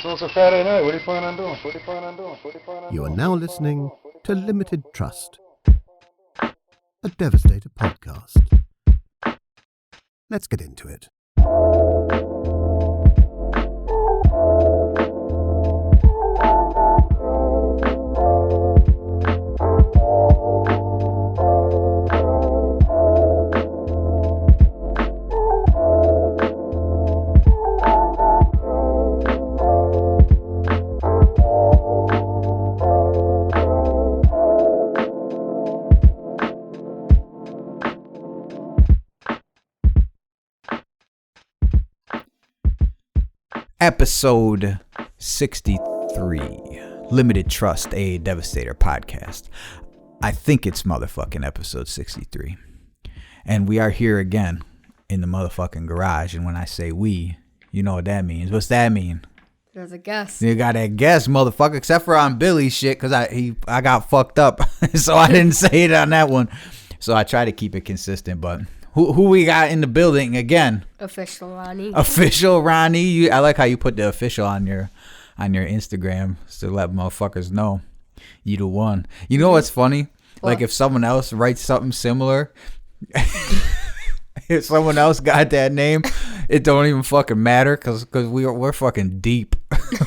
So it's a Friday night. What are you planning on doing? You are now listening to Limited Trust, a Devastator podcast. Let's get into it. Episode 63, Limited Trust, a Devastator podcast. I think it's motherfucking episode 63. And we are here again in the motherfucking garage. And when I say we, you know what that means. What's that mean? There's a guess. You got that guess, motherfucker, except for on Billy's shit, because I got fucked up. So I didn't say it on that one. So I try to keep it consistent, but... Who we got in the building again? Official Ron.E. Official Ron.E. I like how you put the official on your Instagram to let motherfuckers know you the one. You know what's funny? What? Like if someone else writes something similar, if someone else got that name, it don't even fucking matter because we're fucking deep.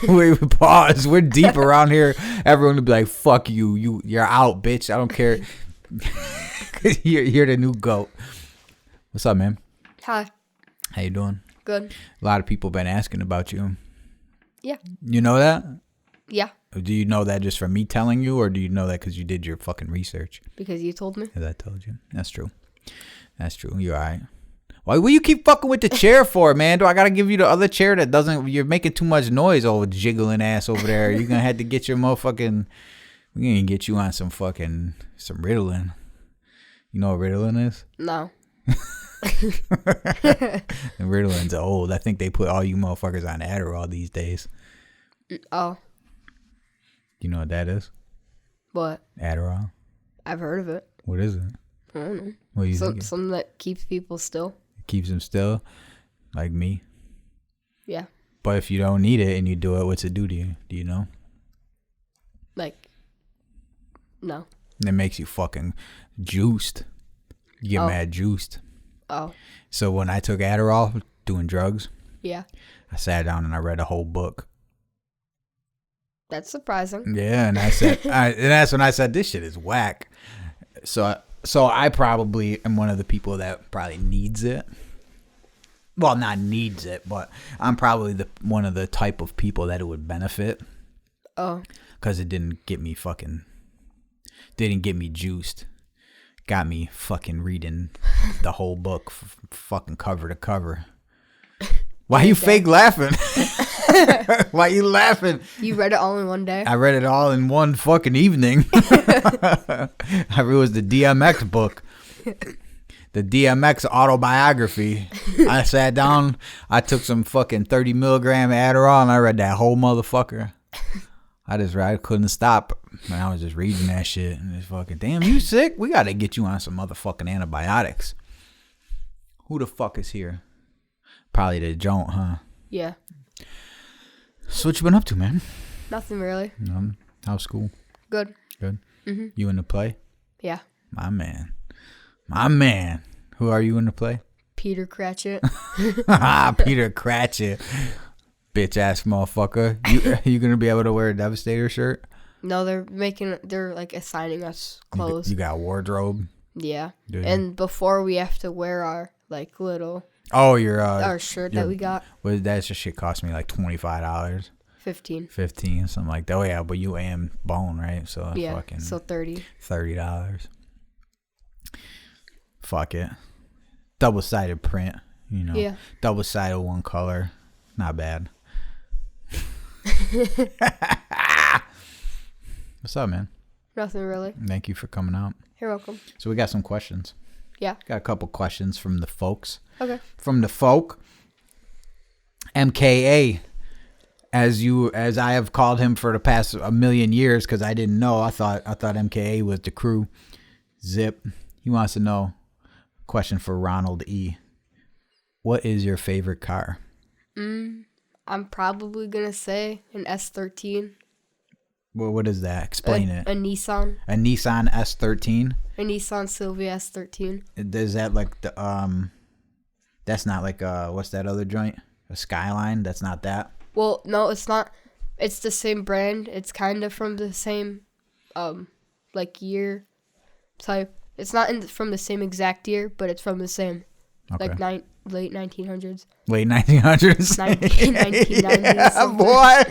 We pause. We're deep around here. Everyone would be like, "Fuck you. You're out, bitch. I don't care. You're the new GOAT." What's up, man? Hi. How you doing? Good. A lot of people been asking about you. Yeah. You know that? Yeah. Do you know that just from me telling you, or do you know that because you did your fucking research? Because you told me. Because I told you. That's true. You're all right. Why will you keep fucking with the chair for, man? Do I gotta give you the other chair that doesn't? You're making too much noise, old jiggling ass over there. You're gonna have to get your motherfucking. We're gonna get you on some Ritalin. You know what Ritalin is? No. And Ritalin's old. I think they put all you motherfuckers on Adderall these days. Oh. You know what that is? What? Adderall. I've heard of it. What is it? I don't know. What do you think? Something that keeps people still. Keeps them still, like me. Yeah. But if you don't need it and you do it, what's it do to you? Do you know? Like, no. It makes you fucking juiced. You get mad juiced. Oh. So when I took Adderall, doing drugs, Yeah. I sat down and I read a whole book. That's surprising. Yeah, and I said, and that's when I said, this shit is whack. So I probably am one of the people that probably needs it. Well, not needs it, but I'm probably one of the type of people that it would benefit. Oh. Because it didn't get me juiced. Got me fucking reading the whole book, fucking cover to cover. Why you fake laughing? Why you laughing? You read it all in one day? I read it all in one fucking evening. It was the DMX book. The DMX autobiography. I sat down, I took some fucking 30 milligram Adderall, and I read that whole motherfucker. I couldn't stop. Man, I was just reading that shit. And it's fucking, damn, you sick? We got to get you on some motherfucking antibiotics. Who the fuck is here? Probably the joint, huh? Yeah. So what you been up to, man? Nothing really. How's school? Good. Good? Mm-hmm. You in the play? Yeah. My man. Who are you in the play? Peter Cratchit. Peter Cratchit. Bitch ass motherfucker. You gonna be able to wear a Devastator shirt? No, they're like assigning us clothes. You got a wardrobe? Yeah. Dude. And before we have to wear our like little our shirt that we got. What that shit cost me like $25. 15, something like that. Oh yeah, but you am bone, right? So yeah, fucking so $30. Fuck it. Double-sided print, you know. Yeah. Double-sided one color. Not bad. What's up, man? Nothing really. Thank you for coming out. You're welcome. So we got some questions. Yeah. Got a couple questions from the folks. Okay. From the folk. MKA, as I have called him for the past 1,000,000 years, because I didn't know. I thought MKA was the crew. Zip. He wants to know. Question for Ronald E. What is your favorite car? I'm probably gonna say an S13. Well, what is that? Explain it. A Nissan. A Nissan S13. A Nissan Silvia S13. Is that like the That's not like what's that other joint? A Skyline. That's not that. Well, no, it's not. It's the same brand. It's kind of from the same, like year type. It's not from the same exact year, but it's from the same, Okay. like late 1900s. Late 1900s. 1990s. Yeah, boy.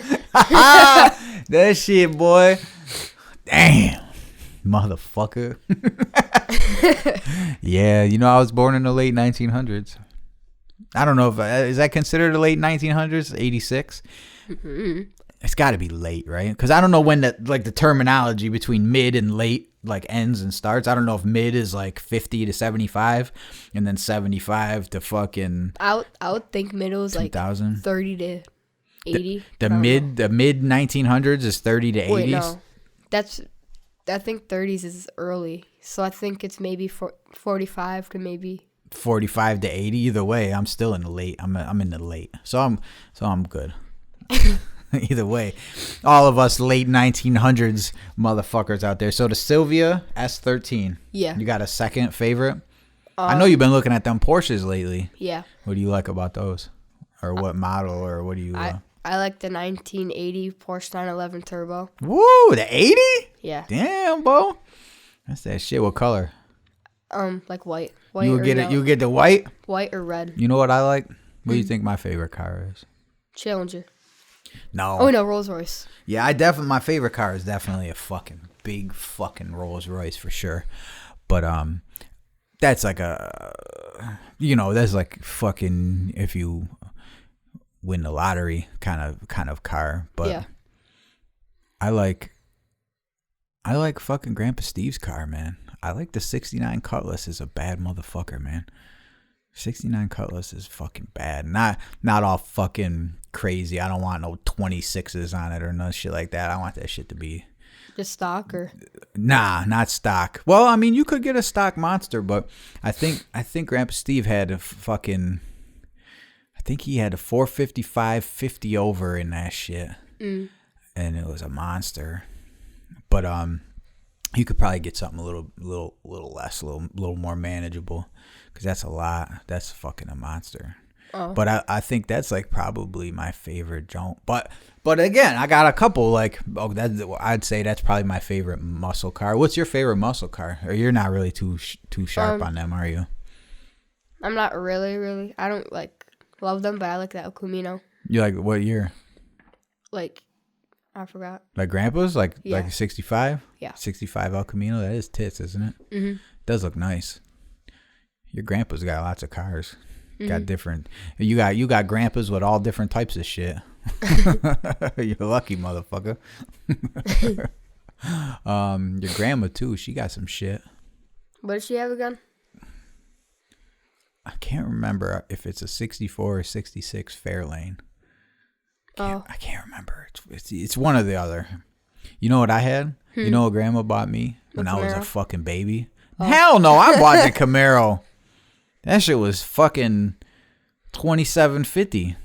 That shit, boy. Damn. Motherfucker. Yeah, I was born in the late 1900s. I don't know if is that considered the late 1900s? 86. Mm-hmm. It's got to be late, right? Because I don't know when the terminology between mid and late like ends and starts. I don't know if mid is like 50 to 75, and then 75 to fucking. I would think middle is like 2000. 30 to 80. The mid 1900s is 30 to 80s. Wait, no, I think 30s is early, so I think it's maybe 45 to maybe 45 to 80. Either way, I'm still in the late. I'm in the late, so I'm good. Either way, all of us late 1900s motherfuckers out there. So the Silvia S13. Yeah. You got a second favorite? I know you've been looking at them Porsches lately. Yeah. What do you like about those? Or what model? Or what do you... I like the 1980 Porsche 911 Turbo. Woo! The 80? Yeah. Damn, bro. That's that shit. What color? Like white. You get the white? White or red. You know what I like? What do you think my favorite car is? Challenger. No. Oh, no, Rolls Royce. Yeah, my favorite car is definitely a fucking big fucking Rolls Royce for sure. But that's like that's like fucking if you win the lottery kind of car. But yeah. I like fucking Grandpa Steve's car, man. I like the 69 Cutlass is a bad motherfucker, man. 69 Cutlass is fucking bad. Not all fucking crazy. I don't want no 26s on it or no shit like that. I want that shit to be just stock or not stock. Well, I mean, you could get a stock monster, but I think Grandpa Steve had a fucking I think he had a 455 50 over in that shit. And it was a monster. But you could probably get something a little less, a little more manageable. Because that's a lot. That's fucking a monster. Oh. But I think that's like probably my favorite junk. But again, I got a couple like I'd say that's probably my favorite muscle car. What's your favorite muscle car? Or you're not really too sharp on them, are you? I'm not really. I don't like love them, but I like that El Camino. You like what year? Like I forgot. Like Grandpa's like 65? Yeah. 65 El Camino. That is tits, isn't it? Mm-hmm. Does look nice. Your grandpa's got lots of cars. Mm-hmm. Got different. You got grandpas with all different types of shit. You're lucky, motherfucker. Your grandma too. She got some shit. What does she have again? I can't remember if it's a 64 or 66 Fairlane. I can't remember. It's one or the other. You know what I had? You know what grandma bought me when I was a fucking baby? Oh. Hell no! I bought the Camaro. That shit was fucking $2,750,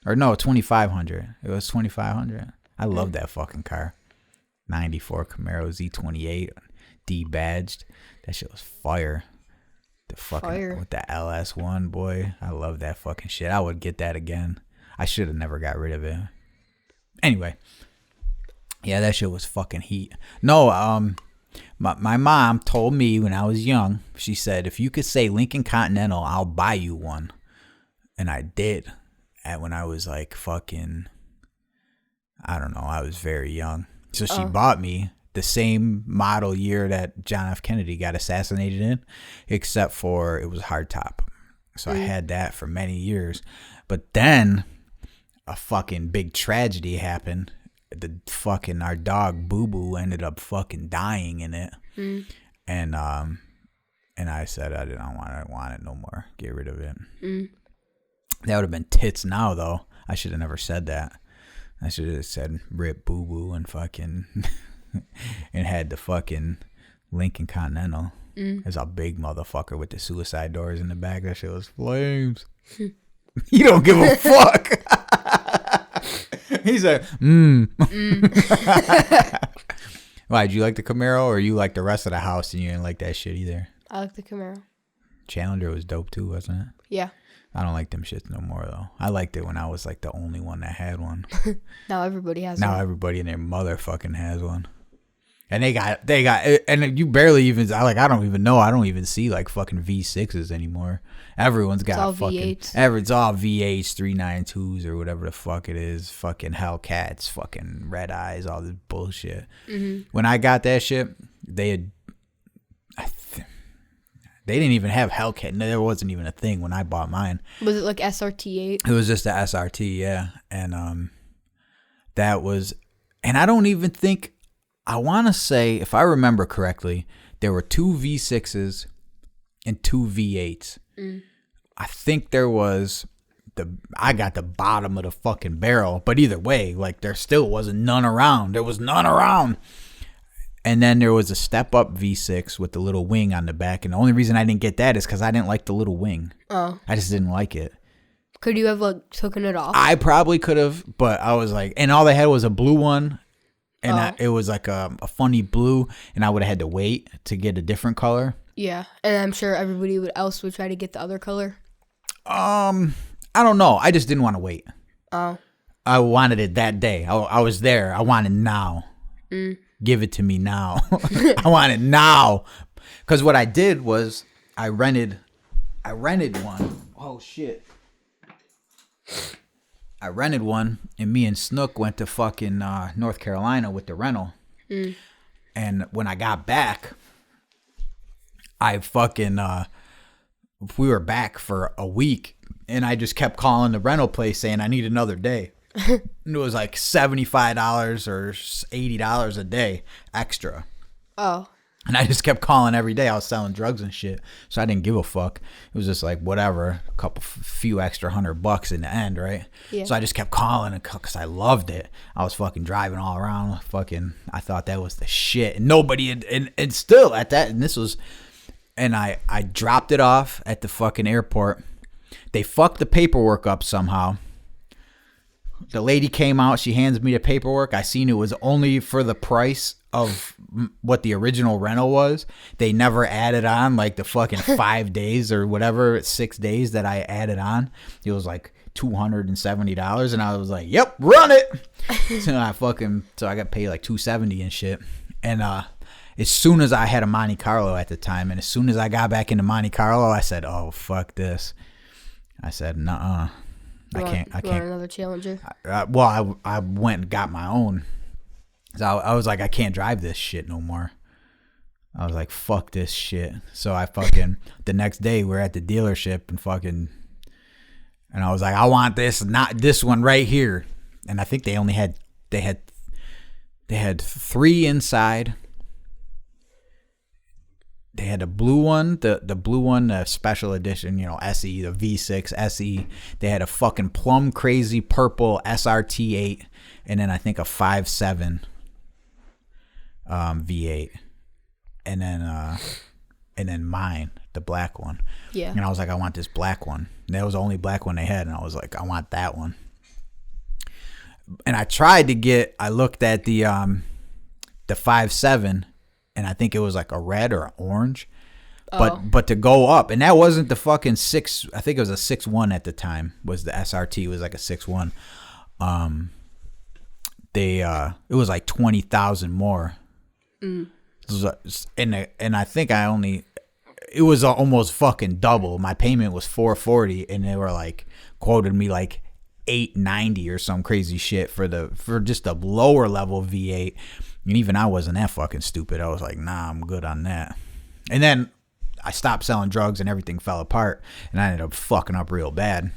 or no, $2,500. It was $2,500. I love that fucking car. '94 Camaro Z28, D-badged. That shit was fire. The fucking with the LS1, boy. I love that fucking shit. I would get that again. I should have never got rid of it. Anyway, yeah, that shit was fucking heat. No, my mom told me when I was young, she said, if you could say Lincoln Continental, I'll buy you one. And I did. When I was like fucking, I don't know, I was very young. So she bought me the same model year that John F. Kennedy got assassinated in, except for it was hardtop. So I had that for many years. But then a fucking big tragedy happened. Our dog Boo Boo ended up fucking dying in it. And I said I didn't want it no more. Get rid of it. That would have been tits now though. I should have never said that. I should have said rip Boo Boo and fucking and had the fucking Lincoln Continental. It's a big motherfucker with the suicide doors in the back. That shit was flames. You don't give a fuck. He said, Why, did you like the Camaro or you like the rest of the house and you didn't like that shit either? I like the Camaro. Challenger was dope too, wasn't it? Yeah. I don't like them shits no more though. I liked it when I was like the only one that had one. Now everybody has Now one. everybody and their motherfucking has one. And they got, and you barely even, I don't even know. I don't even see like fucking V6s anymore. Everyone's got all fucking, V8s. it's all V8s, 392s or whatever the fuck it is. Fucking Hellcats, fucking Red Eyes, all this bullshit. Mm-hmm. When I got that shit, they didn't even have Hellcat. No, there wasn't even a thing when I bought mine. Was it like SRT8? It was just the SRT, yeah. And that was, and I don't even think, I want to say, if I remember correctly, there were 2 V6s and 2 V8s. I think there was I got the bottom of the fucking barrel, but either way, like there still wasn't none around. There was none around. And then there was a step up V6 with the little wing on the back. And the only reason I didn't get that is because I didn't like the little wing. Oh. I just didn't like it. Could you have like taken it off? I probably could have, but I was like, and all they had was a blue one. And it was like a funny blue, and I would have had to wait to get a different color. Yeah, and I'm sure everybody else would try to get the other color. I don't know. I just didn't want to wait. Oh. I wanted it that day. I was there. I want it now. Give it to me now. I want it now. Because what I did was I rented one. Oh, shit. I rented one, and me and Snook went to fucking North Carolina with the rental. And when I got back, I fucking, we were back for a week, and I just kept calling the rental place saying I need another day. And it was like $75 or $80 a day extra. Oh. And I just kept calling every day. I was selling drugs and shit, so I didn't give a fuck. It was just like whatever, few extra $100 in the end, right? Yeah. So I just kept calling because I loved it. I was fucking driving all around, fucking. I thought that was the shit, and nobody had, and still at that, and this was, and I dropped it off at the fucking airport. They fucked the paperwork up somehow. The lady came out. She hands me the paperwork. I seen it was only for the price of what the original rental was. They never added on like the fucking 5 days or whatever, 6 days that I added on. It was like $270, and I was like, "Yep, run it." So I got paid like $270 and shit. And as soon as I had a Monte Carlo at the time, and as soon as I got back into Monte Carlo, I said, "Oh fuck this." I said, "Nuh-uh. I can't." Want another Challenger? I went and got my own. So I was like, I can't drive this shit no more. I was like, fuck this shit. So I fucking, the next day we're at the dealership and I was like, I want this, not this one right here. And I think they had 3 inside. They had a blue one, the blue one, the special edition, SE, the V6 SE. They had a fucking plum crazy purple SRT8, and then I think a 5.7 V8, and then mine, the black one. Yeah. And I was like, I want this black one. And that was the only black one they had, and I was like, I want that one. And I looked at the 5.7. And I think it was like a red or an orange. But to go up, and that wasn't the fucking 6, I think it was a 6.1 at the time, was the SRT, was like a 6.1. It was like 20,000 more. And I think it was almost fucking double. My payment was $440, and they were like quoted me like $890 or some crazy shit for just a lower level V8. And even I wasn't that fucking stupid. I was like, nah, I'm good on that. And then I stopped selling drugs and everything fell apart, and I ended up fucking up real bad.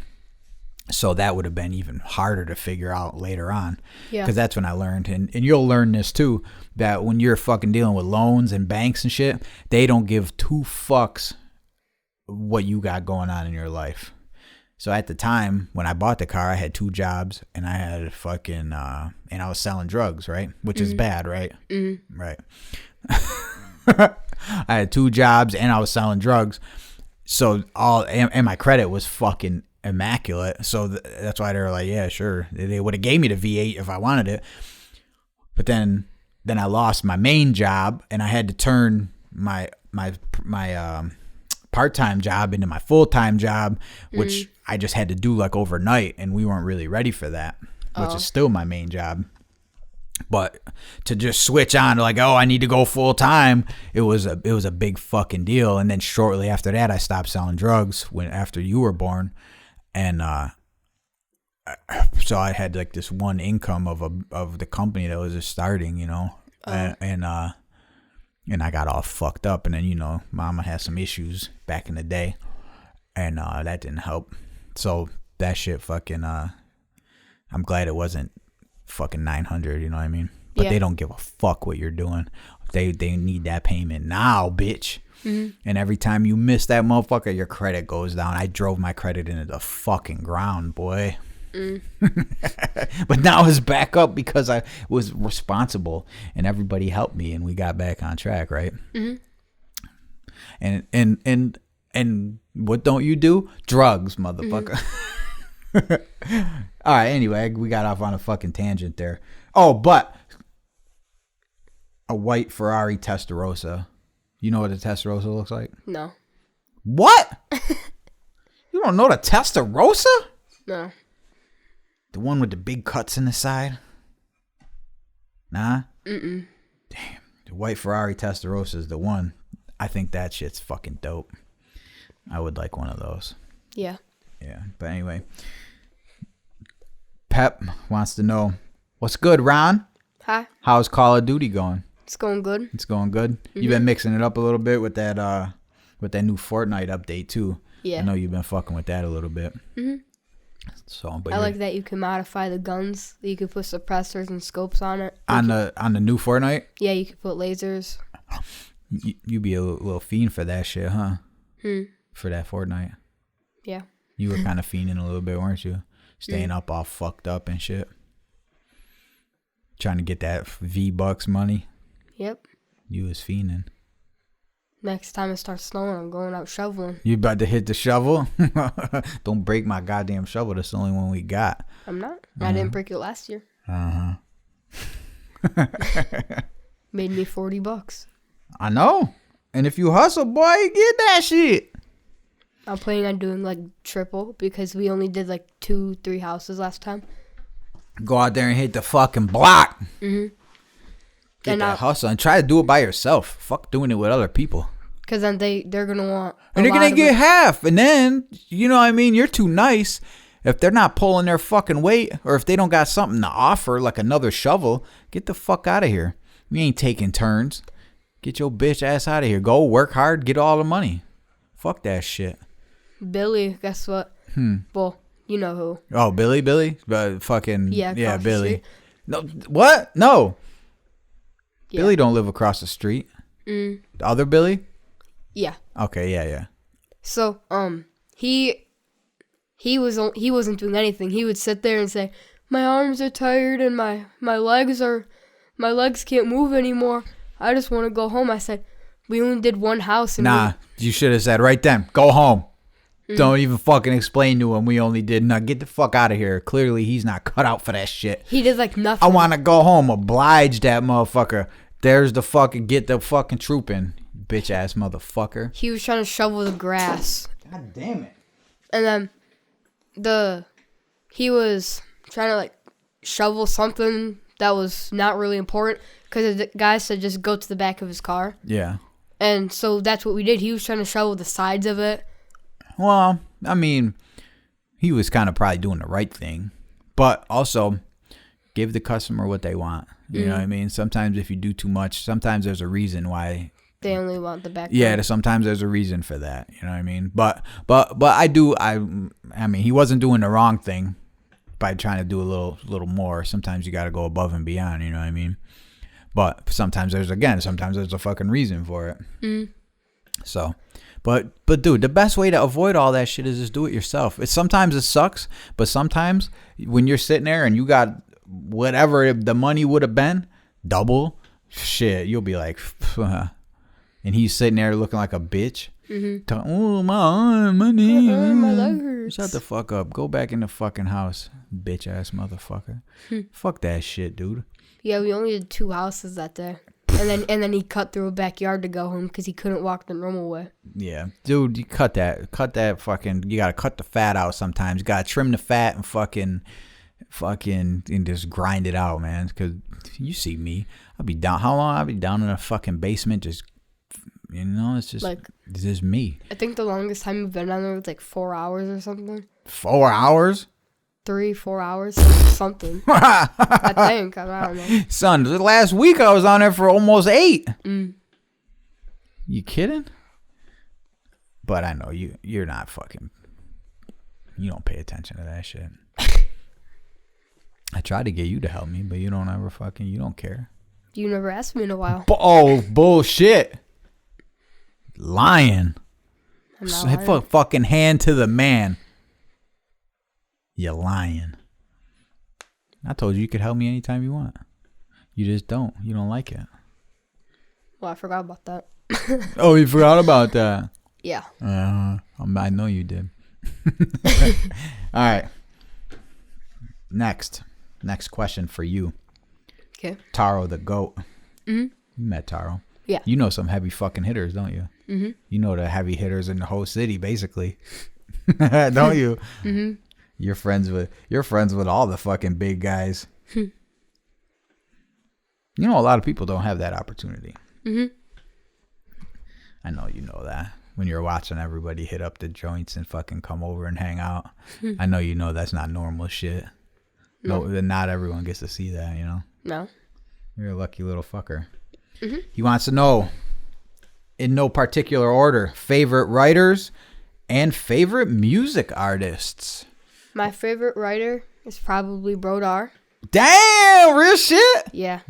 So that would have been even harder to figure out later on. Yeah. Because that's when I learned, and you'll learn this too, that when you're fucking dealing with loans and banks and shit, they don't give 2 fucks what you got going on in your life. So at the time when I bought the car, I had 2 jobs, and I had fucking, and I was selling drugs, right? Which is bad, right? Right. I had 2 jobs, and I was selling drugs. So and my credit was fucking immaculate. So that's why they were like, yeah, sure. They would have gave me the V8 if I wanted it. But then I lost my main job, and I had to turn my part-time job into my full-time job, which I just had to do like overnight, and we weren't really ready for that, which is still my main job. But to just switch on to like, oh, I need to go full-time, it was a big fucking deal. And then shortly after that, I stopped selling drugs after you were born. And so I had like this one income of the company that was just starting, you know. And I got all fucked up. And then, you know, mama had some issues back in the day, and that didn't help. So that shit fucking I'm glad it wasn't fucking 900, you know what I mean? But they don't give a fuck what you're doing. They need that payment now, bitch. And every time you miss that motherfucker, your credit goes down. I drove my credit into the fucking ground, boy. But now it's back up because I was responsible and everybody helped me, and we got back on track, right? And what don't you do? Drugs, motherfucker. All right, anyway, we got off on a fucking tangent there. Oh, but a white Ferrari Testarossa. You know what a Testarossa looks like? No. What? You don't know the Testarossa? No. The one with the big cuts in the side? Nah? Mm-mm. Damn. The white Ferrari Testarossa is the one. I think that shit's fucking dope. I would like one of those. Yeah. Yeah. But anyway. Pep wants to know, what's good, Ron? Hi. How's Call of Duty going? It's going good. It's going good? You've been mixing it up a little bit with that new Fortnite update, too. Yeah. I know you've been fucking with that a little bit. So, but I like that you can modify the guns. You can put suppressors and scopes on it. On the new Fortnite? Yeah, you can put lasers. You be a little fiend for that shit, huh? For that Fortnite. Yeah. You were kind of fiending a little bit, weren't you? Staying up all fucked up and shit. Trying to get that V-Bucks money. Yep. You was fiending. Next time it starts snowing, I'm going out shoveling. You about to hit the shovel? Don't break my goddamn shovel. That's the only one we got. I'm not. I didn't break it last year. Made me $40. I know. And if you hustle, boy, you get that shit. I'm planning on doing like triple because we only did like 2-3 houses last time. Go out there and hit the fucking block. Get And that hustle and try to do it by yourself. Fuck doing it with other people. Because then they're going to want and they're going to get half. And then, you know what I mean? You're too nice. If they're not pulling their fucking weight, or if they don't got something to offer, like another shovel, get the fuck out of here. We ain't taking turns. Get your bitch ass out of here. Go work hard. Get all the money. Fuck that shit. Billy, guess what? Well, you know who. Oh, Billy? Fucking, yeah, Billy. No, what? No. Yeah. Billy don't live across the street. The other Billy? Yeah. Okay, yeah. So, he wasn't doing anything. He would sit there and say, "My arms are tired and my legs can't move anymore. I just want to go home." I said, "We only did one house." And you should have said right then, "Go home." Don't even fucking explain to him we only did. Now get the fuck out of here. Clearly he's not cut out for that shit. He did like nothing. I want to go home. Oblige that motherfucker. There's the fucking, get the fucking troop in. Bitch ass motherfucker. He was trying to shovel the grass. God damn it. And then he was trying to like shovel something that was not really important because the guy said just go to the back of his car. Yeah. And so that's what we did. He was trying to shovel the sides of it. Well, I mean, he was kind of probably doing the right thing. But also, give the customer what they want. You know what I mean? Sometimes if you do too much, sometimes there's a reason why. They only want the back. Yeah, sometimes there's a reason for that. You know what I mean? But I mean, he wasn't doing the wrong thing by trying to do a little more. Sometimes you got to go above and beyond. You know what I mean? But sometimes there's a fucking reason for it. So, but dude, the best way to avoid all that shit is just do it yourself. Sometimes it sucks, but sometimes when you're sitting there and you got whatever the money would have been, double, shit, you'll be like, and he's sitting there looking like a bitch. Oh, my arm, my knee. My leg hurts. Shut the fuck up. Go back in the fucking house, bitch ass motherfucker. Fuck that shit, dude. Yeah, we only did 2 houses that day. And then he cut through a backyard to go home because he couldn't walk the normal way. Yeah, dude, you cut that fucking. You gotta cut the fat out sometimes. You gotta trim the fat and fucking, and just grind it out, man. Because you see me, I'll be down. How long? I'll be down in a fucking basement, just, it's just Like, it's just me. I think the longest time we've been down there was like 4 hours or something. 4 hours. 3-4 hours, something. I think. I don't know. Son, the last week I was on there for almost 8. You kidding? But I know you're not fucking. You don't pay attention to that shit. I tried to get you to help me, but you don't care. You never asked me in a while. Oh, bullshit. Lying. I'm not lying. Fucking hand to the man. You're lying. I told you could help me anytime you want. You just don't. You don't like it. Well, I forgot about that. Oh, you forgot about that. Yeah. I know you did. All right. Next question for you. Okay. Taro the goat. Mm-hmm. You met Taro. Yeah. You know some heavy fucking hitters, don't you? Mm-hmm. You know the heavy hitters in the whole city, basically. Don't you? Mm-hmm. You're friends with all the fucking big guys. You know, a lot of people don't have that opportunity. Mm-hmm. I know you know that. When you're watching everybody hit up the joints and fucking come over and hang out, I know you know that's not normal shit. No, not everyone gets to see that, you know? No. You're a lucky little fucker. Mm-hmm. He wants to know, in no particular order, favorite writers and favorite music artists. My favorite writer is probably Brodar. Damn, real shit? Yeah.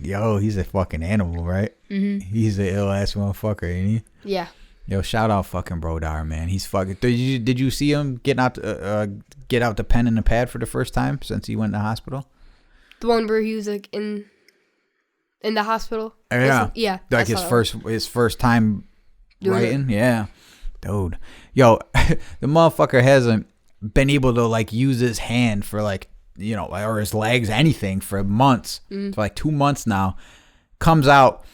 Yo, he's a fucking animal, right? Mm-hmm. He's an ill ass motherfucker, ain't he? Yeah. Yo, shout out fucking Brodar, man. He's fucking. Did you see him get out the pen and the pad for the first time since he went to the hospital? The one where he was like in the hospital. Yeah. Yeah. Like his first time writing. Yeah. Dude. Yo, the motherfucker hasn't been able to like use his hand for like, or his legs, anything for months. For like 2 months now. Comes out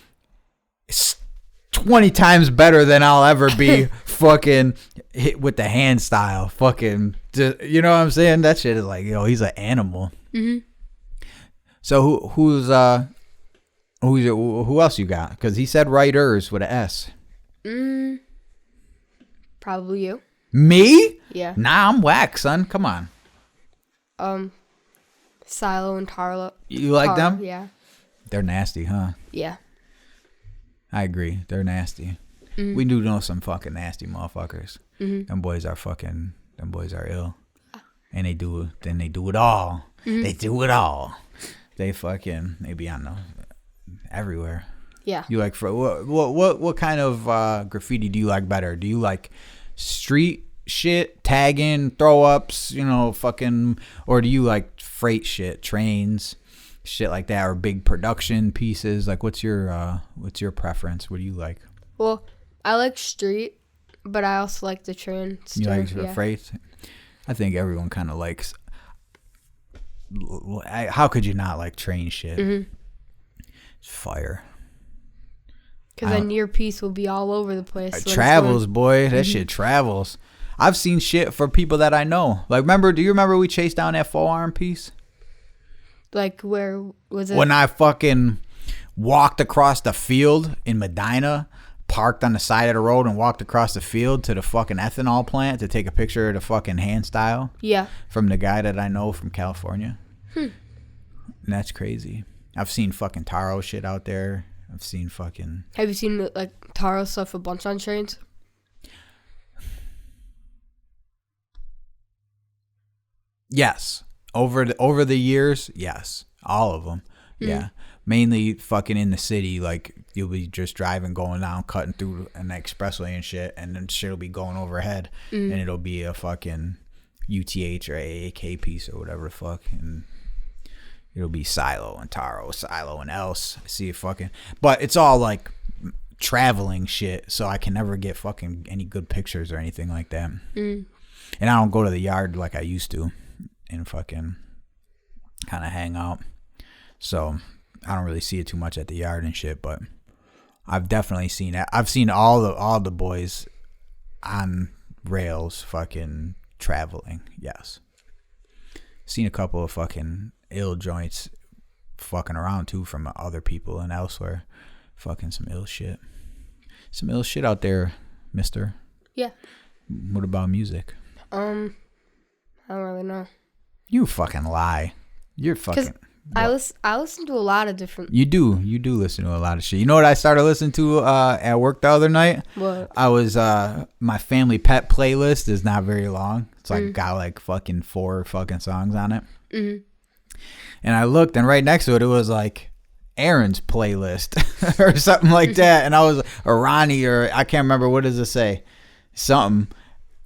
20 times better than I'll ever be fucking hit with the hand style. Fucking, you know what I'm saying? That shit is like, he's an animal. Mm-hmm. So who else you got? Because he said writers with an S. Probably you. Me? Yeah. Nah, I'm whack, son. Come on. Silo and Tarla. You like them? Yeah. They're nasty, huh? Yeah. I agree. They're nasty. Mm-hmm. We do know some fucking nasty motherfuckers. Mm-hmm. Them boys are ill. And they do it all. Mm-hmm. They do it all. They be on everywhere. Yeah. You like what kind of graffiti do you like better? Do you like street shit, tagging, throw ups, fucking, or do you like freight shit, trains, shit like that, or big production pieces? Like, what's your preference? What do you like? Well, I like street, but I also like the train stuff. You like freight? I think everyone kind of likes. How could you not like train shit? Mm-hmm. It's fire. Because then your piece will be all over the place. It travels, boy. That shit travels. I've seen shit for people that I know. Like, do you remember we chased down that 4-arm piece? Like, where was it? When I fucking walked across the field in Medina, parked on the side of the road and walked across the field to the fucking ethanol plant to take a picture of the fucking hand style. Yeah. From the guy that I know from California. And that's crazy. I've seen fucking Taro shit out there. I've seen fucking... Have you seen, like, Taro stuff a bunch on trains? Yes. Over the years, yes. All of them. Yeah. Mainly fucking in the city, like, you'll be just driving, going down, cutting through an expressway and shit, and then shit will be going overhead, and it'll be a fucking UTH or AAK piece or whatever the fuck, and it'll be Silo and Taro, Silo and Else. See it fucking... But it's all, like, traveling shit, so I can never get fucking any good pictures or anything like that. And I don't go to the yard like I used to and fucking kind of hang out. So I don't really see it too much at the yard and shit, but I've definitely seen it. I've seen all the boys on rails fucking traveling. Yes. Seen a couple of fucking ill joints fucking around too from other people and elsewhere. Fucking some ill shit. Some ill shit out there, mister. Yeah. What about music? I don't really know. You fucking lie. You're fucking... I listen to a lot of different... You do listen to a lot of shit. You know what I started listening to at work the other night? What? I was... my family pet playlist is not very long. It's like got like fucking 4 fucking songs on it. And I looked, and right next to it, it was like Aaron's playlist or something like that. And I was... Or Ron.E, or I can't remember. What does it say? Something...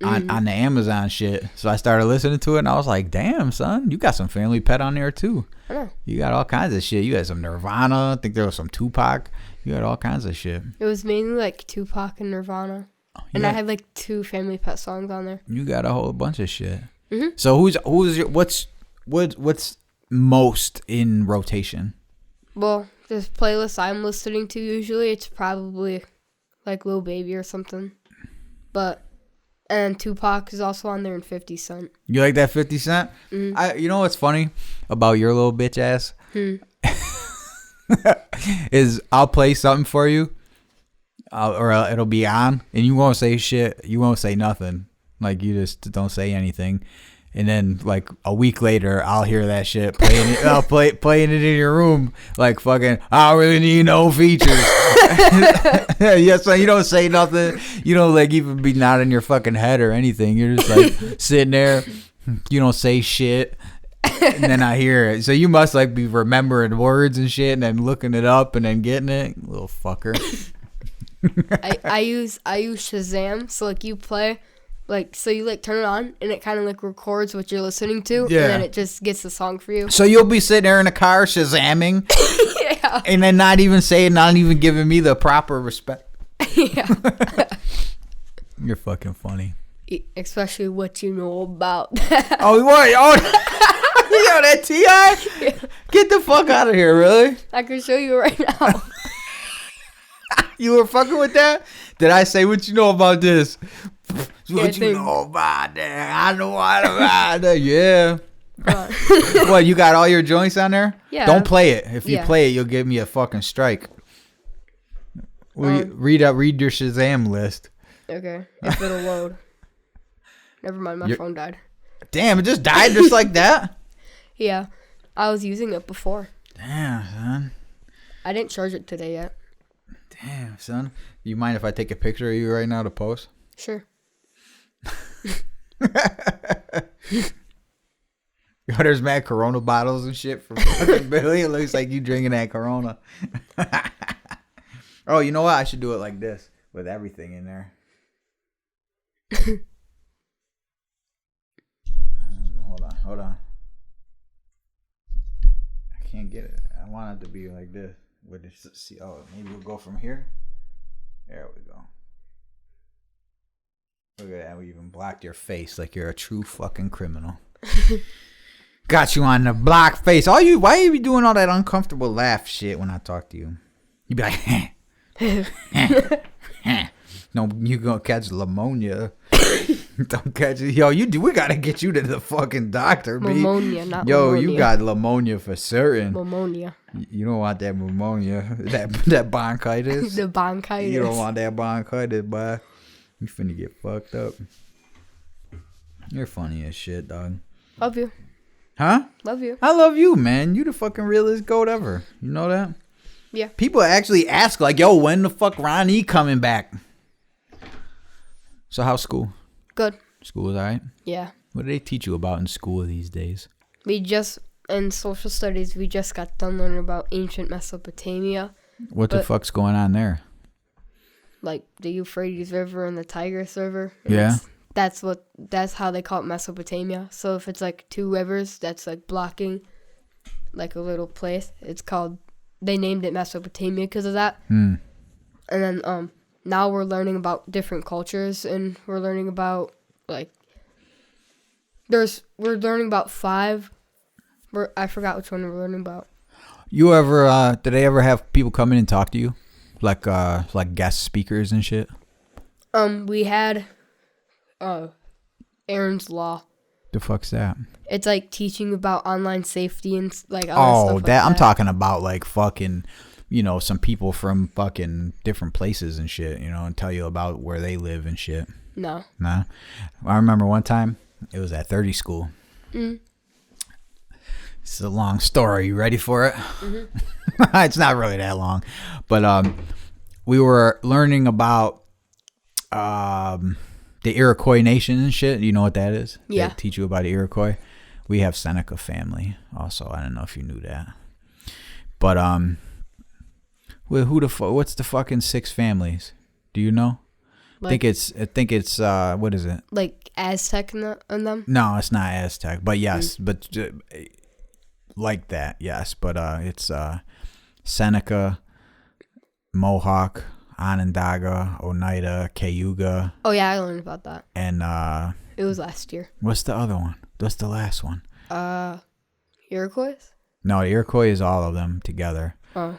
On the Amazon shit. So I started listening to it, and I was like, damn, son, you got some family pet on there too. I know. You got all kinds of shit. You had some Nirvana. I think there was some Tupac. You had all kinds of shit. It was mainly like Tupac and Nirvana. And I had like 2 family pet songs on there. You got a whole bunch of shit. So who's your, what's most in rotation? Well, this playlist I'm listening to usually, it's probably like Lil Baby or something. And Tupac is also on there, and 50 Cent. You like that 50 Cent? You know what's funny about your little bitch ass? Is I'll play something for you, or it'll be on, and you won't say shit. You won't say nothing. Like, you just don't say anything. And then, like, a week later, I'll hear that shit playing it. I'll playing it in your room, like fucking. I don't really need no features. Yeah, so you don't say nothing. You don't like even be nodding your fucking head or anything. You're just like sitting there. You don't say shit, and then I hear it. So you must like be remembering words and shit, and then looking it up and then getting it, little fucker. I use Shazam. So like you play. Like, so you, like, turn it on, and it kind of, like, records what you're listening to, yeah. And then it just gets the song for you. So you'll be sitting there in the car Shazamming, yeah. And then not even giving me the proper respect. Yeah. You're fucking funny. Especially what you know about. Oh, what? Oh, yo, that T.I.? Yeah. Get the fuck out of here, really? I can show you right now. You were fucking with that? Did I say what you know about this? What you know about that? I know what about that. Yeah. What, you got all your joints on there? Yeah. Don't play it. If you play it, you'll give me a fucking strike. Read your Shazam list. Okay. If it'll load. Never mind, my phone died. Damn, it just died just like that? Yeah. I was using it before. Damn, son. I didn't charge it today yet. Damn, son. You mind if I take a picture of you right now to post? Sure. Yo, there's mad Corona bottles and shit from fucking Billy. It looks like you drinking that Corona. Oh, you know what? I should do it like this with everything in there. Hold on. I can't get it. I want it to be like this. See, oh, maybe we'll go from here. There we go. Look at that. We even blocked your face like you're a true fucking criminal. Got you on the block face. Why are you doing all that uncomfortable laugh shit when I talk to you? You be like, no, you gonna catch pneumonia. Don't catch it. Yo, we gotta get you to the fucking doctor, B. Pneumonia, not Yo, pneumonia. you got pneumonia for certain. Pneumonia. You don't want that pneumonia. That bronchitis. The bronchitis. You don't want that bronchitis, boy. You finna get fucked up. You're funny as shit, dog. Love you. Huh? Love you. I love you, man. You the fucking realest goat ever. You know that? Yeah. People actually ask, like, yo, when the fuck Ron.E coming back? So how's school? Good. School is alright? Yeah. What do they teach you about in school these days? In social studies, we just got done learning about ancient Mesopotamia. What the fuck's going on there? Like the Euphrates River and the Tigris River. Yeah. That's how they call it Mesopotamia. So if it's like 2 rivers that's like blocking like a little place, they named it Mesopotamia because of that. And And then now we're learning about different cultures, and we're learning about like we're learning about 5. I forgot which one we're learning about. You ever did they ever have people come in and talk to you, like guest speakers and shit? We had Aaron's Law. The fuck's that? It's like teaching about online safety and like other stuff like that. I'm talking about like fucking, some people from fucking different places and shit, and tell you about where they live and shit. No. Nah. I remember one time it was at 30 school. Mm. It's a long story. You ready for it? Mm-hmm. It's not really that long, but we were learning about the Iroquois Nation and shit. You know what that is? Yeah. They teach you about the Iroquois. We have Seneca family also. I don't know if you knew that, but what's the fucking 6 families? Do you know? I think it's what is it? Like Aztec and them? No, it's not Aztec, but yes, but like that, yes, but it's Seneca, Mohawk, Onondaga, Oneida, Cayuga. Oh yeah, I learned about that. And it was last year. What's the other one? What's the last one? Iroquois? No, the Iroquois is all of them together. Oh.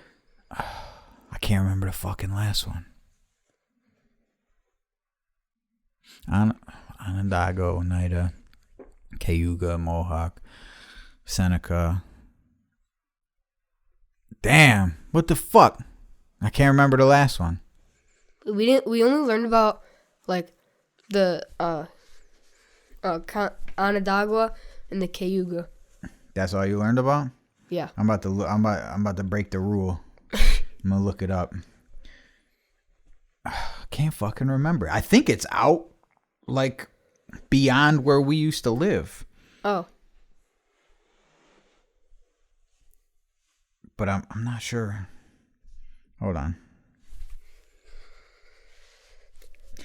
I can't remember the fucking last one. Onondaga, Oneida, Cayuga, Mohawk, Seneca. Damn, what the fuck? I can't remember the last one. We only learned about like the Onondaga and the Cayuga. That's all you learned about? Yeah. I'm about to break the rule. I'm gonna look it up. Can't fucking remember. I think it's out like beyond where we used to live. Oh. But I'm not sure. Hold on.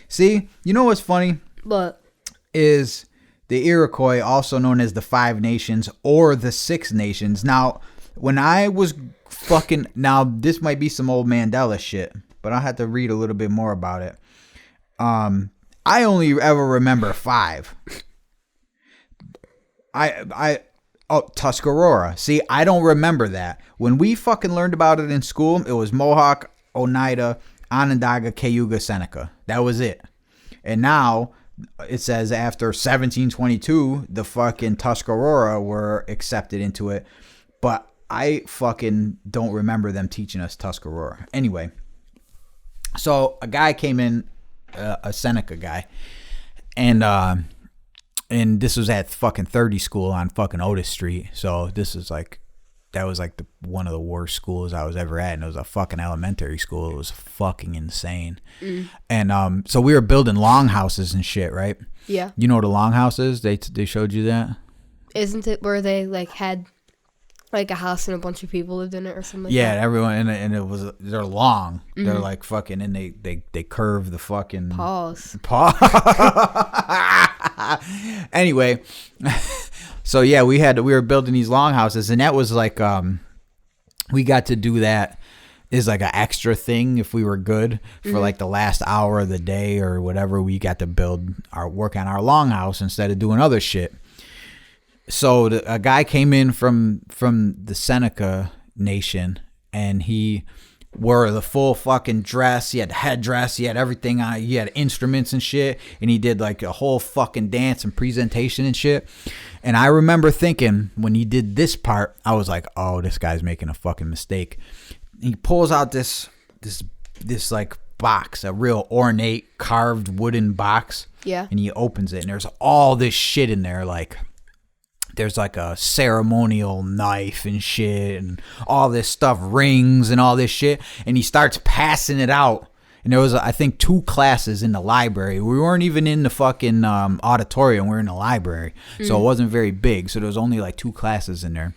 See, you know what's funny? What? Is the Iroquois, also known as the 5 Nations or the 6 Nations. Now, when I was now this might be some old Mandela shit, but I'll have to read a little bit more about it. I only ever remember 5. Tuscarora. See, I don't remember that. When we fucking learned about it in school, it was Mohawk, Oneida, Onondaga, Cayuga, Seneca. That was it. And now it says after 1722, the fucking Tuscarora were accepted into it. But I fucking don't remember them teaching us Tuscarora. Anyway, so a guy came in, a Seneca guy, and this was at fucking 30 school on fucking Otis Street. So this is like, that was like one of the worst schools I was ever at, and it was a fucking elementary school. It was fucking insane. And so we were building longhouses and shit, right? Yeah. You know what a longhouse is? They showed you that? Isn't it where they like had like a house and a bunch of people lived in it or something like yeah, that? everyone, and it was, they're long. They're like fucking, and they curve the fucking Pause. Anyway, so yeah, we were building these longhouses, and that was like we got to do that is like an extra thing if we were good for like the last hour of the day or whatever. We got to work on our longhouse instead of doing other shit. So a guy came in from the Seneca Nation, and he wore the full fucking dress. He had the headdress. He had everything on. He had instruments and shit. And he did like a whole fucking dance and presentation and shit. And I remember thinking when he did this part, I was like, oh, this guy's making a fucking mistake. He pulls out this like box, a real ornate carved wooden box. Yeah. And he opens it, and there's all this shit in there, like there's like a ceremonial knife and shit and all this stuff, rings and all this shit. And he starts passing it out. And there was, I think, 2 classes in the library. We weren't even in the fucking auditorium. We were in the library. So it wasn't very big. So there was only like 2 classes in there.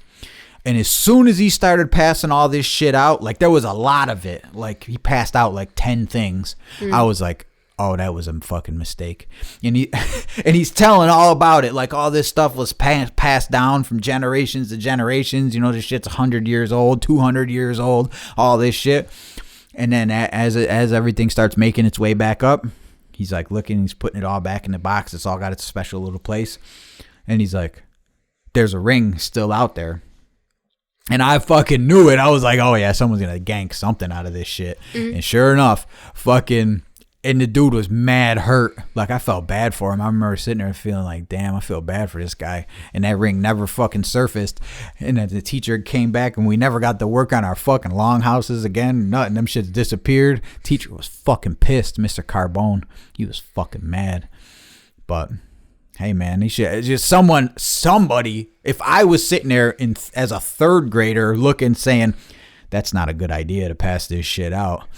And as soon as he started passing all this shit out, like there was a lot of it. Like he passed out like 10 things. I was like, oh, that was a fucking mistake. And he's telling all about it. Like all this stuff was passed down from generations to generations. You know, this shit's 100 years old, 200 years old, all this shit. And then as everything starts making its way back up, he's like looking, he's putting it all back in the box. It's all got its special little place. And he's like, there's a ring still out there. And I fucking knew it. I was like, oh yeah, someone's going to gank something out of this shit. And sure enough, and the dude was mad hurt. Like, I felt bad for him. I remember sitting there feeling like, damn, I feel bad for this guy. And that ring never fucking surfaced. And then the teacher came back and we never got to work on our fucking longhouses again. Nothing. Them shits disappeared. Teacher was fucking pissed, Mr. Carbone. He was fucking mad. But hey, man, he should. It's just somebody. If I was sitting there as a third grader looking, saying, that's not a good idea to pass this shit out.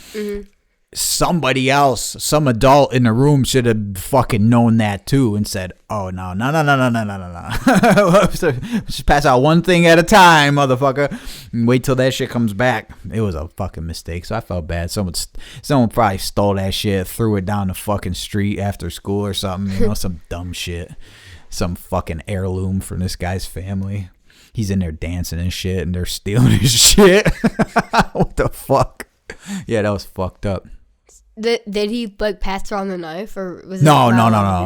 Somebody else, some adult in the room should have fucking known that too and said, oh, no. Just pass out one thing at a time, motherfucker. And wait till that shit comes back. It was a fucking mistake, so I felt bad. Someone probably stole that shit, threw it down the fucking street after school or something. You know, some dumb shit. Some fucking heirloom from this guy's family. He's in there dancing and shit, and they're stealing his shit. What the fuck? Yeah, that was fucked up. Did he like pass around the knife, or was no?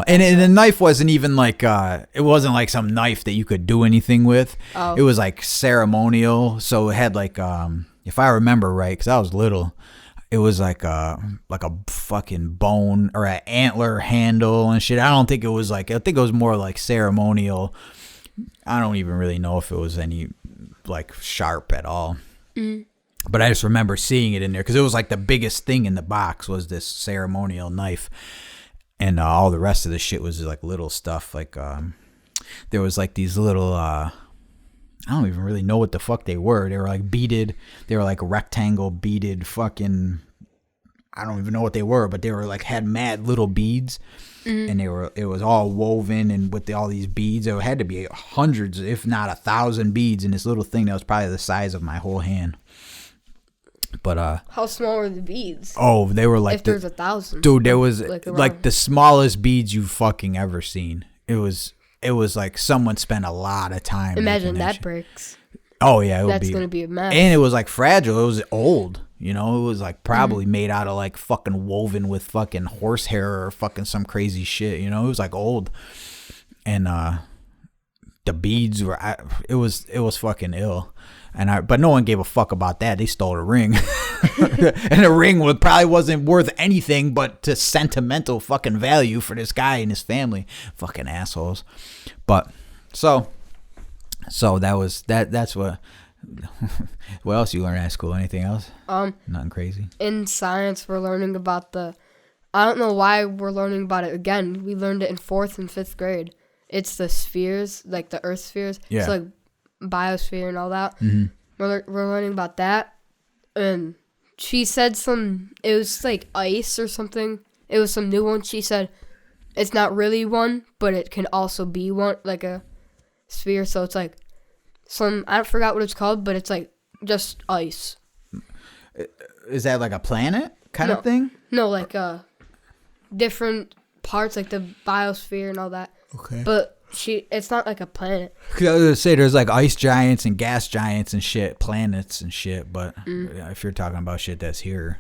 And the knife wasn't even like it wasn't like some knife that you could do anything with. Oh. It was like ceremonial, so it had like if I remember right, because I was little, it was like a fucking bone or an antler handle and shit. I don't think it was like, I think it was more like ceremonial. I don't even really know if it was any like sharp at all. But I just remember seeing it in there because it was like the biggest thing in the box was this ceremonial knife, and all the rest of the shit was like little stuff. Like there was like these little I don't even really know what the fuck they were. They were like beaded. They were like rectangle beaded fucking. I don't even know what they were, but they were like had mad little beads, and it was all woven and with all these beads. It had to be hundreds, if not 1,000 beads in this little thing that was probably the size of my whole hand. But how small were the beads? Oh, they were like, if there's 1,000, dude, there was like the smallest beads you've fucking ever seen. It was like someone spent a lot of time. Imagine that breaks. Oh yeah, that's gonna be a mess. And it was like fragile. It was old. You know, it was like probably made out of like fucking woven with fucking horsehair or fucking some crazy shit. You know, it was like old. And the beads were. It was fucking ill. But no one gave a fuck about that. They stole a ring, and the ring probably wasn't worth anything but to sentimental fucking value for this guy and his family. Fucking assholes. But so that was that. That's what. What else you learn at school? Anything else? Nothing crazy. In science, we're learning about I don't know why we're learning about it again. We learned it in 4th and 5th grade. It's the spheres, like the Earth spheres. Yeah. It's like biosphere and all that. We're learning about that. And she said it was like ice or something. It was some new one. She said it's not really one, but it can also be one, like a sphere. So it's like I forgot what it's called, but it's like just ice. Is that like a planet kind of thing? No, like different parts, like the biosphere and all that. Okay. But it's not like a planet. Cause I was gonna say there's like ice giants and gas giants and shit, planets and shit. But if you're talking about shit that's here.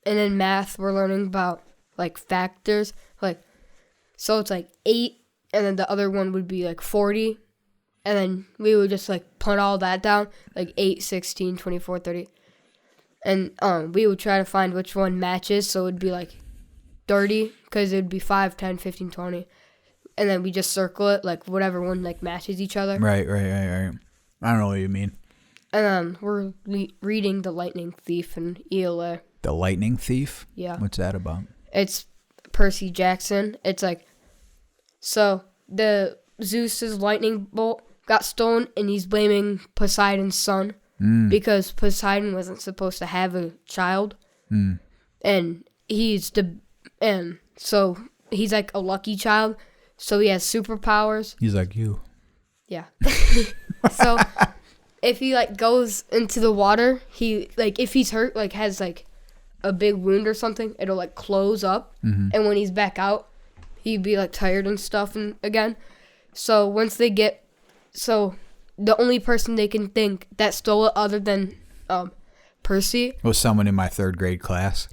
And in math, we're learning about like factors, like so it's like 8, and then the other one would be like 40. And then we would just, like, put all that down, like 8, 16, 24, 30. And we would try to find which one matches, so it would be, like, 30, because it would be 5, 10, 15, 20. And then we just circle it, like, whatever one, like, matches each other. Right. I don't know what you mean. And we're reading The Lightning Thief in ELA. The Lightning Thief? Yeah. What's that about? It's Percy Jackson. It's, like, so the Zeus's lightning bolt got stolen, and he's blaming Poseidon's son because Poseidon wasn't supposed to have a child, and so he's like a lucky child, so he has superpowers. He's like you. Yeah. So if he like goes into the water, he like if he's hurt, like has like a big wound or something, it'll like close up, and when he's back out, he'd be like tired and stuff and again. So the only person they can think that stole it other than Percy. Was someone in my 3rd grade class.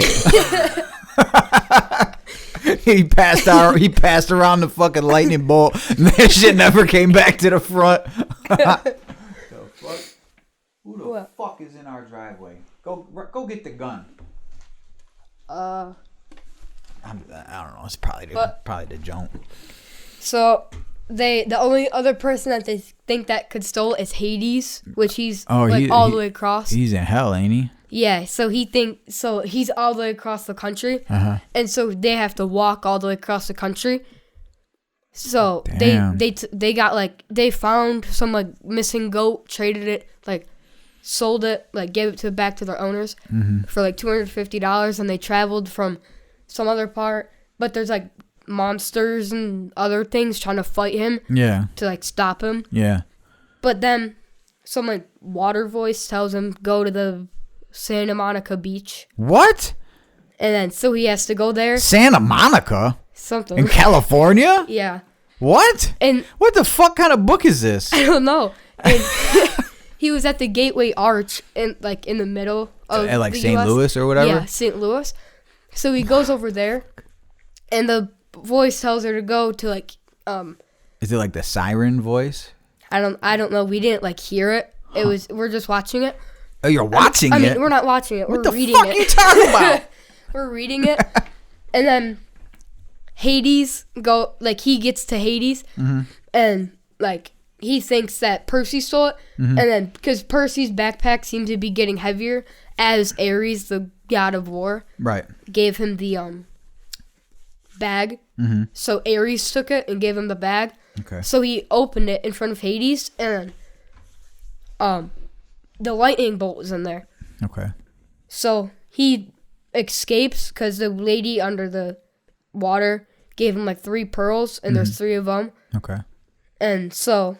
He passed out. He passed around the fucking lightning bolt, and that shit never came back to the front. The fuck? Who the fuck is in our driveway? Go get the gun. I don't know. It's probably the junk. So the only other person that they think that could stole is Hades, which he's all the way across. He's in hell, ain't he? Yeah, so he's all the way across the country, and so they have to walk all the way across the country. So they got like they found some like missing goat, traded it, like sold it, like gave it back to their owners for like $250, and they traveled from some other part, but there's like monsters and other things trying to fight him. Yeah. To like stop him. Yeah. But then some like water voice tells him go to the Santa Monica beach. What? And then so he has to go there. Santa Monica? Something. In California? Yeah. What? And what the fuck kind of book is this? I don't know. And he was at the Gateway Arch in the middle of at like the St. US. Louis or whatever? Yeah, St. Louis. So he goes over there, and the voice tells her to go to like Is it like the siren voice? I don't know. We didn't like hear it. We're just watching it. Oh, you're watching I it? mean, we're not watching it. We're reading it. What the fuck are you talking about? We're reading it. And then Hades he gets to Hades, and like he thinks that Percy stole it, and then because Percy's backpack seemed to be getting heavier as Ares, the god of war, right, gave him the bag. So Ares took it and gave him the bag. Okay. So he opened it in front of Hades, and the lightning bolt was in there. Okay. So he escapes because the lady under the water gave him like 3 pearls, and there's 3 of them. Okay. And so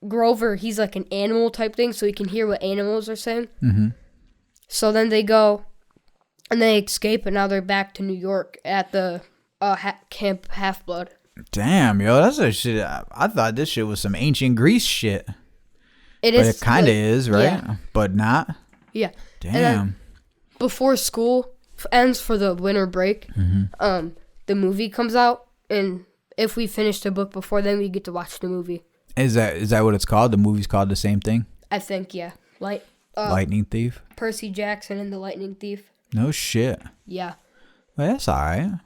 Grover, he's like an animal type thing, so he can hear what animals are saying. So then they go and they escape, and now they're back to New York at the Camp Half-Blood. Damn, yo, that's a shit. I thought this shit was some ancient Greece shit. It but is. It kind of is, right? Yeah. But not. Yeah. Damn. Before school ends for the winter break, the movie comes out, and if we finish the book before then, we get to watch the movie. Is that what it's called? The movie's called the same thing? I think, yeah. Lightning Thief? Percy Jackson and the Lightning Thief. No shit. Yeah. Well, that's all right.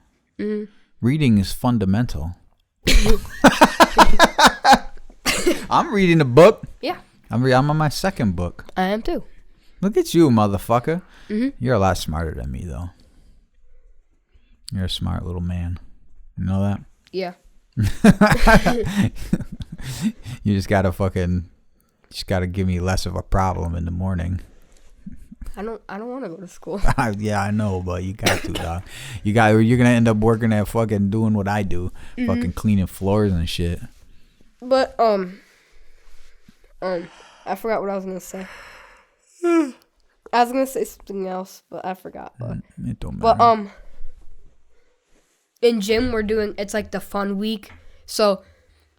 Reading is fundamental. I'm reading a book. Yeah. I'm on my 2nd book. I am too. Look at you, motherfucker. You're a lot smarter than me, though. You're a smart little man. You know that? Yeah. You just gotta give me less of a problem in the morning. I don't want to go to school. Yeah, I know, but you got to, dog. You're gonna end up working at fucking doing what I do, fucking cleaning floors and shit. But I forgot what I was gonna say. I was gonna say something else, but I forgot. But it don't matter. But in gym it's like the fun week, so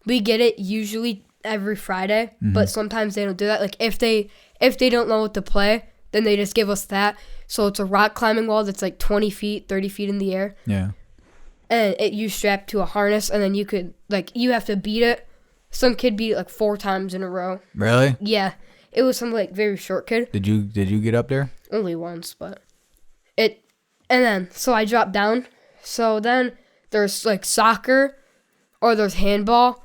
we get it usually every Friday. But sometimes they don't do that. Like if they don't know what to play, then they just give us that. So it's a rock climbing wall that's like 20 feet, 30 feet in the air. Yeah. And you strap to a harness, and then you have to beat it. Some kid beat it like 4 times in a row. Really? Yeah. It was some like very short kid. Did you get up there? Only once, but and then so I dropped down. So then there's like soccer, or there's handball,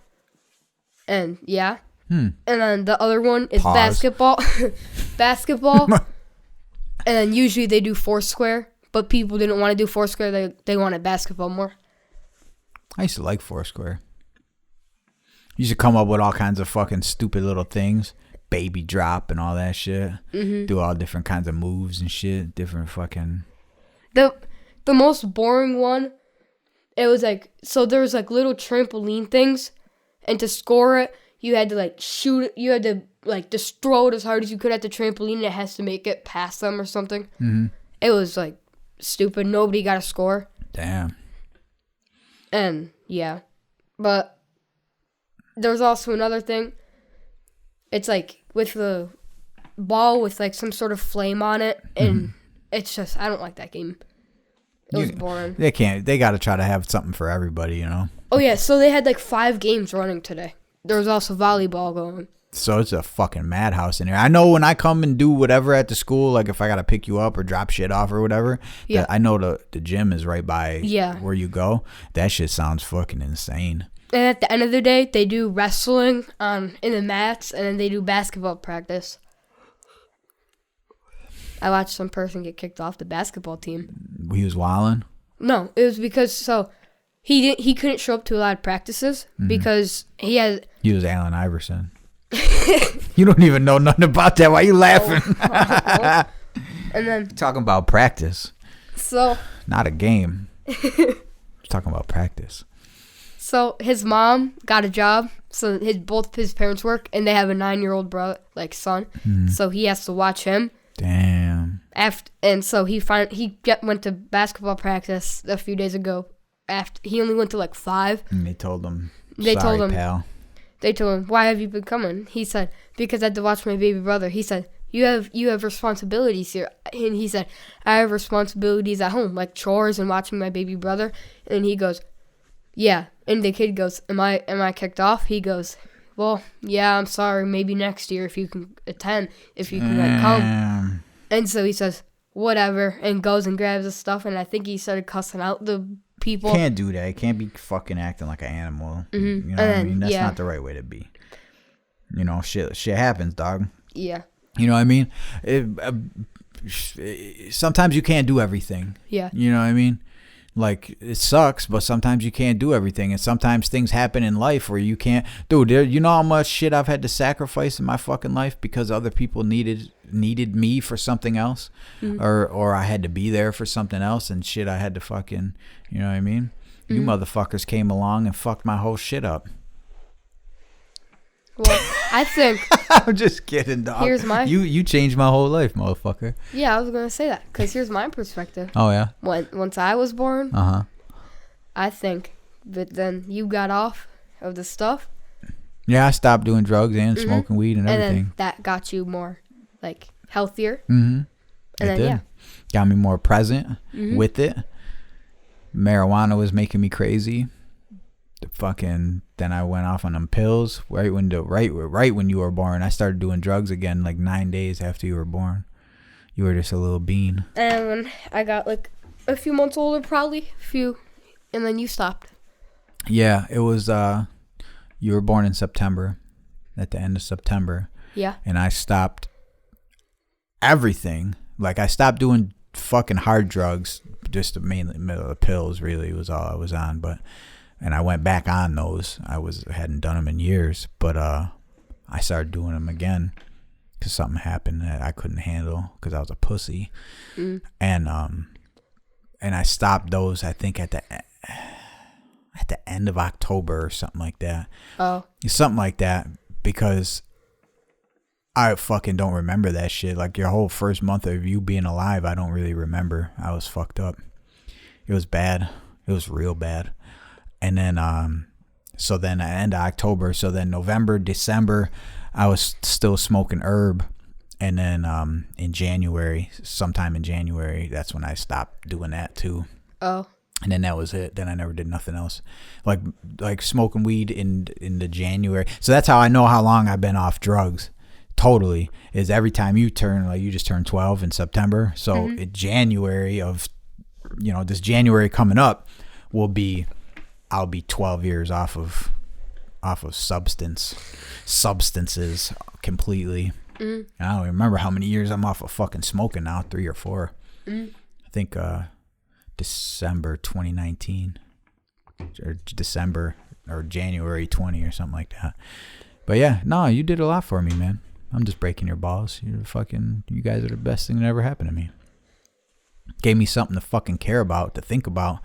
and yeah. And then the other one is basketball. Basketball. And then usually they do Foursquare, but people didn't want to do Foursquare. They wanted basketball more. I used to like Foursquare. You used to come up with all kinds of fucking stupid little things. Baby drop and all that shit. Do all different kinds of moves and shit. Different fucking... The most boring one, it was like... So there was like little trampoline things. And to score it, you had to like shoot it. You had to like just throw it as hard as you could at the trampoline, and it has to make it past them or something. It was like stupid. Nobody got a score. Damn. And yeah. But there's also another thing. It's like with the ball with like some sort of flame on it, and it's just I don't like that game. It was boring. They can't. They got to try to have something for everybody, you know. Oh yeah, so they had like 5 games running today. There was also volleyball going. So it's a fucking madhouse in here. I know when I come and do whatever at the school, like if I gotta pick you up or drop shit off or whatever, Yeah. I know the gym is right by Yeah. where you go. That shit sounds fucking insane. And at the end of the day, they do wrestling in the mats, and then they do basketball practice. I watched some person get kicked off the basketball team. He was wilding. No, it was because he couldn't show up to a lot of practices because he was Allen Iverson. You don't even know nothing about that. Why you laughing? And then Talking about practice, so not a game. Talking about practice. So his mom got a job. So both his parents work, and they have a 9-year-old brother, like son. So he has to watch him. Damn. And so he went to basketball practice a few days ago. After he only went to like 5. And they told him. They Sorry, told him. pal. They told him, "Why have you been coming?" He said, "Because I had to watch my baby brother." He said, You have responsibilities here." And he said, "I have responsibilities at home, like chores and watching my baby brother." And he goes, "Yeah." And the kid goes, Am I kicked off?" He goes, "Well, yeah, I'm sorry. Maybe next year if you can attend, if you can like, come." And so he says, "Whatever," and goes and grabs his stuff. And I think he started cussing out the people. Can't do that. You can't be fucking acting like an animal. You know what I mean? That's not the right way to be. You know, shit happens, dog. Yeah. You know what I mean? Sometimes you can't do everything. Yeah. You know what I mean? Like, it sucks, but sometimes you can't do everything. And sometimes things happen in life where you can't. Dude, you know how much shit I've had to sacrifice in my fucking life because other people needed me for something else? Or I had to be there for something else and shit I had to fucking, you know what I mean? You motherfuckers came along and fucked my whole shit up. Well, I think I'm just kidding, dog. Here's my... You changed my whole life, motherfucker. Yeah, I was going to say that because here's my perspective. Oh, yeah? Once I was born, I think that then you got off of the stuff. Yeah, I stopped doing drugs and smoking weed and everything. And then that got you more, like, healthier. And then, did. yeah. Got me more present with it. Marijuana was making me crazy. Then I went off on them pills right when you were born. I started doing drugs again like 9 days after you were born. You were just a little bean. And when I got like a few months older, probably and then you stopped. Yeah, it was. You were born in September, at the end of September. Yeah. And I stopped everything. Like I stopped doing fucking hard drugs, just mainly the pills. Really was all I was on, and I went back on those. I hadn't done them in years, but I started doing them again because something happened that I couldn't handle because I was a pussy, and I stopped those. I think at the end of October or something like that. Oh, something like that because I fucking don't remember that shit. Like your whole first month of you being alive, I don't really remember. I was fucked up. It was bad. It was real bad. And then, so then at the end of October, so then November, December, I was still smoking herb. And then in January, sometime in January, that's when I stopped doing that too. Oh. And then that was it. Then I never did nothing else. Like smoking weed in the January. So that's how I know how long I've been off drugs. Totally. Is every time you turn, like you just turned 12 in September. So in January of, this January coming up I'll be 12 years off of substances completely. I don't remember how many years I'm off of fucking smoking now, 3 or 4. I think December 2019 or December or January 20 or something like that. But yeah, no, you did a lot for me, man. I'm just breaking your balls. You guys are the best thing that ever happened to me. Gave me something to fucking care about, to think about.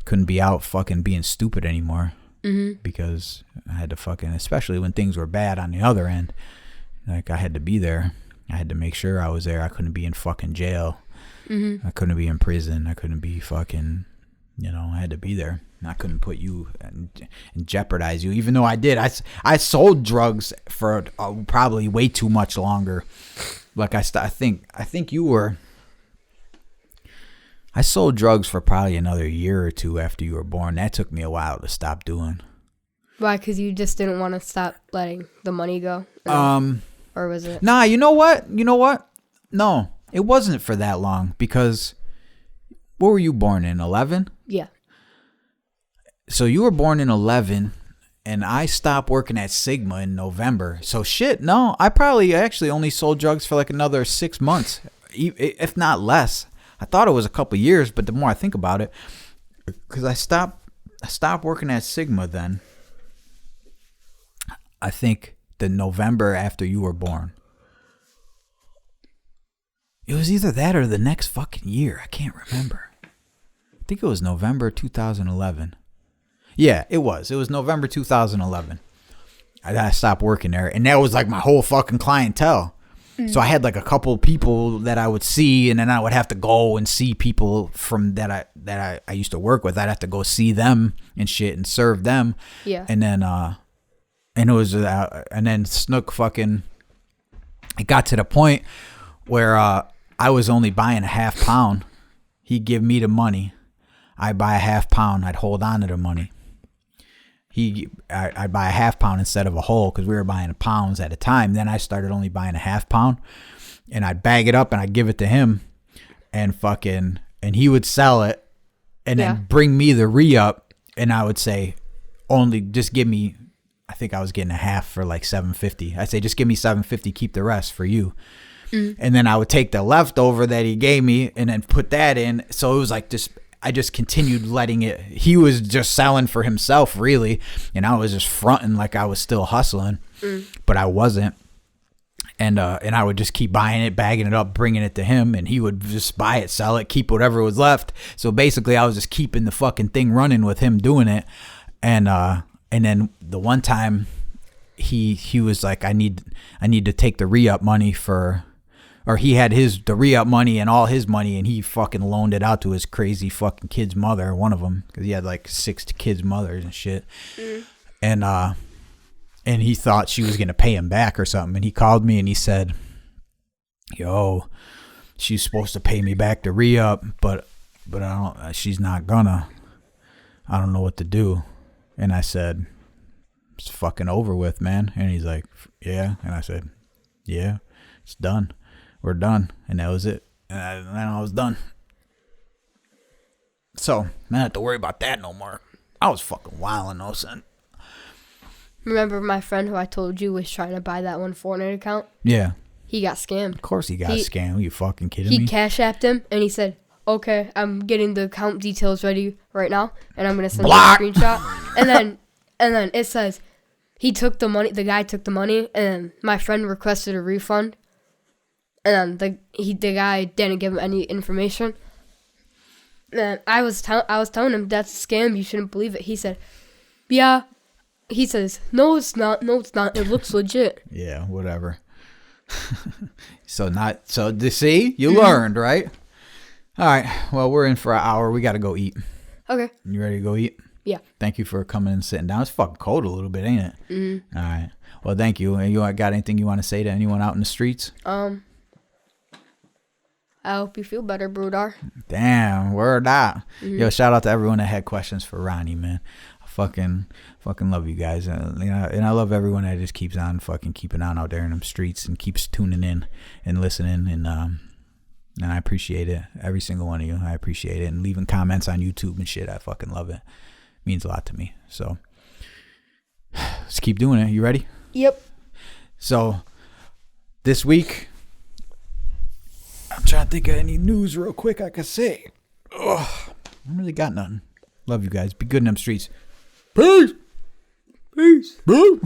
Couldn't be out fucking being stupid anymore because I had to fucking, especially when things were bad on the other end, like I had to be there. I had to make sure I was there. I couldn't be in fucking jail. I couldn't be in prison. I couldn't be fucking, I had to be there. I couldn't put you and jeopardize you, even though I did. I sold drugs for probably way too much longer. Like I think you were. I sold drugs for probably another year or two after you were born. That took me a while to stop doing. Why? Because you just didn't want to stop letting the money go? Or was it? Nah, you know what? No, it wasn't for that long because what were you born in, 11? Yeah. So you were born in 11 and I stopped working at Sigma in November. So shit, no, I probably actually only sold drugs for like another 6 months, if not less. I thought it was a couple years, but the more I think about it, because I stopped working at Sigma then. I think the November after you were born. It was either that or the next fucking year. I can't remember. I think it was November 2011. Yeah, it was. It was November 2011. I stopped working there, and that was like my whole fucking clientele. So I had like a couple people that I would see, and then I would have to go and see people from that I used to work with. I'd have to go see them and shit and serve them. Yeah. And then and it was and then Snook fucking. It got to the point where I was only buying a half pound. He'd give me the money. I'd buy a half pound. I'd hold on to the money. I'd buy a half pound instead of a whole because we were buying pounds at a time. Then I started only buying a half pound, and I'd bag it up and I'd give it to him, and he would sell it, and then bring me the re-up, and I would say, only just give me. I think I was getting a half for like $7.50. I'd say just give me $7.50, keep the rest for you. And then I would take the leftover that he gave me and then put that in. So it was like I just continued letting it. He was just selling for himself, really, and I was just fronting like I was still hustling, but I wasn't. And I would just keep buying it, bagging it up, bringing it to him, and he would just buy it, sell it, keep whatever was left. So basically, I was just keeping the fucking thing running with him doing it. And then the one time, he was like, I need to take the re-up money for. Or he had the re-up money and all his money, and he fucking loaned it out to his crazy fucking kid's mother, one of them, because he had like 6 kids' mothers and shit. And he thought she was gonna pay him back or something. And he called me and he said, "Yo, she's supposed to pay me back the re-up, but I don't. She's not gonna. I don't know what to do." And I said, "It's fucking over with, man." And he's like, "Yeah." And I said, "Yeah, it's done. We're done." And that was it. And I was done. So, I don't have to worry about that no more. I was fucking wilding though, son. Remember my friend who I told you was trying to buy that one Fortnite account? Yeah. He got scammed. Of course he got scammed. Are you fucking kidding me? He cash apped him, and he said, "Okay, I'm getting the account details ready right now, and I'm going to send you a screenshot." And then it says, he took the money, the guy took the money, and my friend requested a refund. And then the guy didn't give him any information. And I was telling him, "That's a scam. You shouldn't believe it." He said, "Yeah." He says, "No, it's not. No, it's not. It looks legit." Yeah, whatever. So see, you learned, right? All right. Well, we're in for an hour. We got to go eat. Okay. You ready to go eat? Yeah. Thank you for coming and sitting down. It's fucking cold a little bit, ain't it? Mm-hmm. All right. Well, thank you. And you got anything you want to say to anyone out in the streets? I hope you feel better, Brudar. Damn, word out. Yo, shout out to everyone that had questions for Ron.E, man. I fucking love you guys. And I love everyone that just keeps on fucking keeping on out there in them streets and keeps tuning in and listening. And I appreciate it. Every single one of you. I appreciate it. And leaving comments on YouTube and shit. I fucking love it. It means a lot to me. So let's keep doing it. You ready? Yep. So this week, I'm trying to think of any news real quick I could say. Ugh, I really got nothing. Love you guys. Be good in them streets. Peace. Peace. Peace.